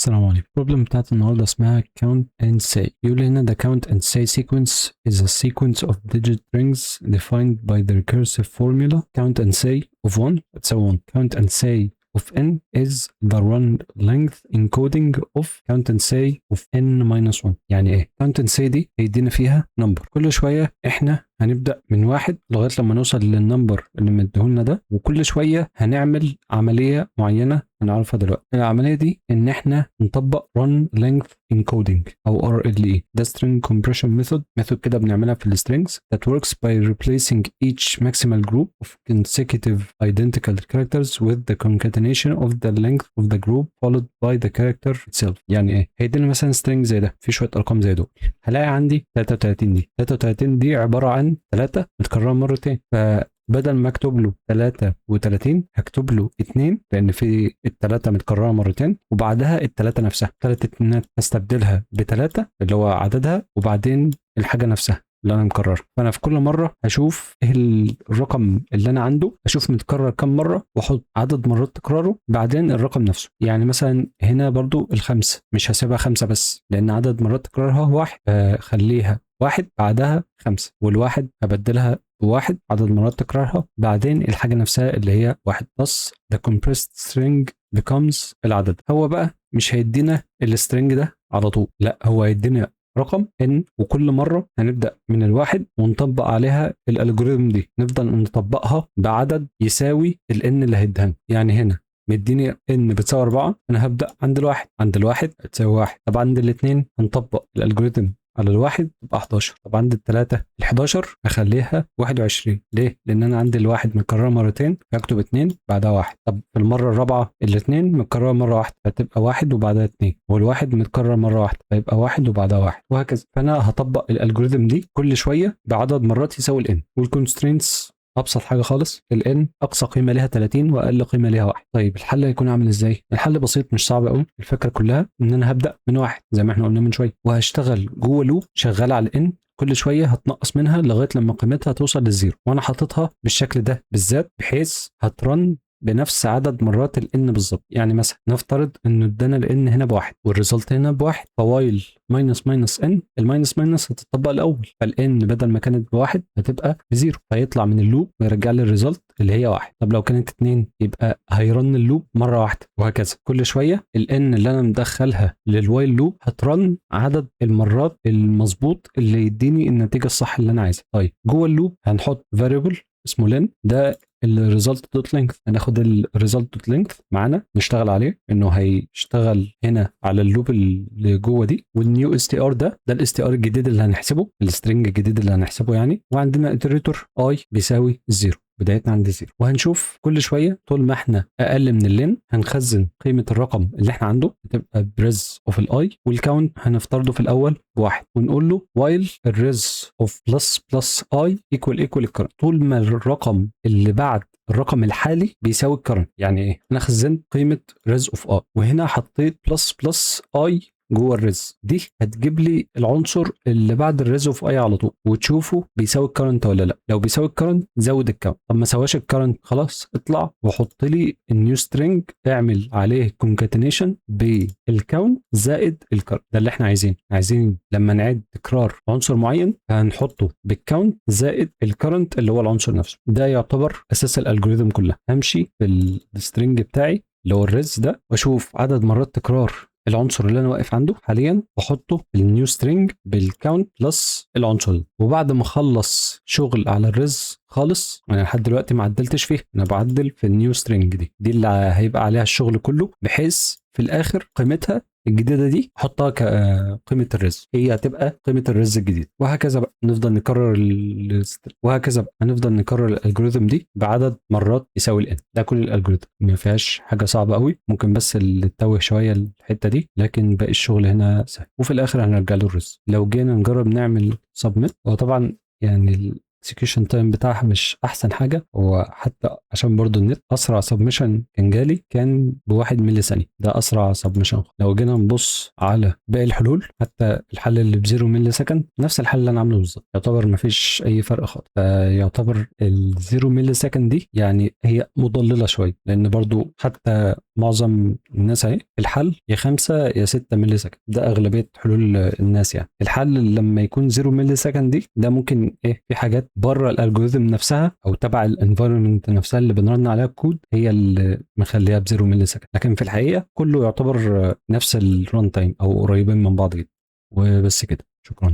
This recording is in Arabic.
السلام عليكم. البروبلم بتاعت النهارده اسمها count and say. يقول هنا the count and say sequence is a sequence of digit strings defined by the recursive formula count and say of 1 تساوي 1. count and say of n is the run length encoding of count and say of n minus 1. يعني ايه count and say دي؟ هيدينا فيها نمبر، كل شويه احنا هنبدا من واحد لغايه لما نوصل للنمبر اللي مديهولنا ده، وكل شويه هنعمل عمليه معينه هنعرفها دلوقتي. العمليه دي ان احنا نطبق run length encoding او RLE. ده string compression method كده بنعملها في السترينجز that works by replacing each maximal group of consecutive identical characters with the concatenation of the length of the group followed by the character itself. يعني ايه؟ هيدينا مثلا string زي ده في شويه ارقام زي دول، هلاقي عندي 33 دي عباره عن 3 متكرره مرتين، فبدل ما اكتب له 33 هكتب له 2 لان في الثلاثه متكرره مرتين، وبعدها الثلاثه نفسها 3 اتنينات هستبدلها ب3 اللي هو عددها، وبعدين الحاجه نفسها اللي انا مكررها. فانا في كل مره هشوف ايه الرقم اللي انا عنده، اشوف متكرر كم مره واحط عدد مرات تكراره بعدين الرقم نفسه. يعني مثلا هنا برضو الخمسه مش هسيبها خمسه بس لان عدد مرات تكرارها واحد، خليها واحد بعدها خمسه، والواحد هبدلها بواحد عدد مرات تكرارها بعدين الحاجه نفسها اللي هي واحد. بس the compressed string becomes العدد. هو بقى مش هيدينا السترنج ده على طول، لا هو هيدينا رقم n، وكل مره هنبدا من الواحد ونطبق عليها الالجوريثم دي، نفضل نطبقها بعدد يساوي ال n اللي هيدهن. يعني هنا مديني n بتساوي 4، انا هبدا عند الواحد هتساوي 1. طب عند الاثنين هنطبق الالجوريثم على الواحد تبقى 11. طب عند الثلاثة ال11 هخليها 21. ليه؟ لأن أنا عندي الواحد متكررة مرتين فأكتب 2 بعدها 1. طب في المرة الرابعة الاثنين متكررة مرة واحدة فتبقى 1 وبعدها 2، والواحد متكرر مرة واحدة فيبقى 1 وبعدها 1، وهكذا. فأنا هطبق الألجوريثم دي كل شوية بعدد مرات يساوي ال n. والكونسترينتس ابسط حاجه خالص، ال n اقصى قيمه ليها 30 واقل قيمه ليها 1. طيب الحل هيكون عامل ازاي؟ الحل بسيط مش صعب قوي. الفكره كلها ان انا هبدا من واحد زي ما احنا قلنا من شويه، وهشتغل جوه لوب شغاله على n، كل شويه هتنقص منها لغايه لما قيمتها توصل للزيرو، وانا حاططها بالشكل ده بالذات بحيث هترن بنفس عدد مرات ال n بالظبط. يعني مثلا نفترض انه ادانا ال n هنا بواحد والريزلت هنا بواحد، فوايل ماينس n الماينس هتطبق الاول، فال n بدل ما كانت بواحد هتبقى بزيرو، فيطلع من اللوب ويرجع لي الريزلت اللي هي واحد. طب لو كانت 2 يبقى هيرن اللوب مره واحده، وهكذا. كل شويه ال n اللي انا مدخلها للوايل لوب هترن عدد المرات المظبوط اللي يديني النتيجه الصح اللي انا عايزها. طيب جوه اللوب هنحط فاريبل اسمه لين، ده الريزلت دوت لينث. هناخد الريزلت دوت لينث معانا نشتغل عليه انه هيشتغل هنا على اللوب اللي جوه دي، والنيو اس تي ار ده الاس تي ار الجديد اللي هنحسبه، السترنج الجديد اللي هنحسبه يعني. وعندنا اتريتور اي بيساوي 0، بدايتنا عند 0. وهنشوف كل شويه طول ما احنا اقل من اللين هنخزن قيمه الرقم اللي احنا عنده بتبقى بريز اوف الاي، والكاونت هنفترضه في الاول بواحد، ونقول له وايل الريز اوف بلس اي ايكوال الكرنت. طول ما الرقم اللي بعد الرقم الحالي بيساوي الكرنت. يعني ايه؟ انا خزنت قيمه ريز اوف اي، وهنا حطيت بلس اي جوه الريز دي، هتجيب لي العنصر اللي بعد الريز اوف اي على طول وتشوفه بيساوي الكرنت ولا لا. لو بيساوي الكرنت زود الكاونت، طب ما سواش الكرنت خلاص اطلع وحط لي النيو سترينج اعمل عليه كونكاتينيشن بالكاونت زائد الكرنت. ده اللي احنا عايزين لما نعد تكرار عنصر معين هنحطه بالكاونت زائد الكرنت اللي هو العنصر نفسه. ده يعتبر اساس الالجوريثم كلها. همشي بالسترينج بتاعي اللي هو الريز ده واشوف عدد مرات تكرار العنصر اللي انا واقف عنده حاليا واحطه في النيو سترينج بالكاونت بلس العنصر ده. وبعد ما اخلص شغل على الريز خالص، انا لحد دلوقتي ما عدلتش فيه، انا بعدل في النيو سترينج دي اللي هيبقى عليها الشغل كله، بحيث في الاخر قيمتها الجديده دي احطها كقيمه الرز، هي هتبقى قيمه الرز الجديد. وهكذا بقى نفضل نكرر الالجوريثم دي بعدد مرات يساوي الان. ده كل الالجوريثم، ما فيهاش حاجه صعبه قوي، ممكن بس اللي تتوه شويه الحته دي، لكن باقي الشغل هنا سهل. وفي الاخر هنرجع له الرز. لو جينا نجرب نعمل سبميت، هو طبعا يعني الاكسكيوشن تايم بتاعها مش احسن حاجه، وحتى عشان برضو النت اسرع سبمشن كان جالي كان ب1 ملي ثانيه، ده اسرع سبمشن. لو جينا نبص على باقي الحلول، حتى الحل اللي ب0 ملي سكند نفس الحل اللي انا عامله بالظبط، يعتبر ما فيش اي فرق خالص. فيعتبر ال0 ملي سكند دي يعني هي مضلله شويه، لان برضو حتى معظم الناس اهي الحل يا 5 يا 6 ملي سكند، ده اغلبيه حلول الناس. يعني الحل لما يكون 0 ملي سكند دي ده ممكن ايه في حاجات بره الالجوريثم نفسها او تبع الانفايرمنت نفسها اللي بنرن عليها الكود هي اللي مخليها ب 0 ملي سكند، لكن في الحقيقه كله يعتبر نفس الران تايم او قريبين من بعض جدا. وبس كده، شكرا.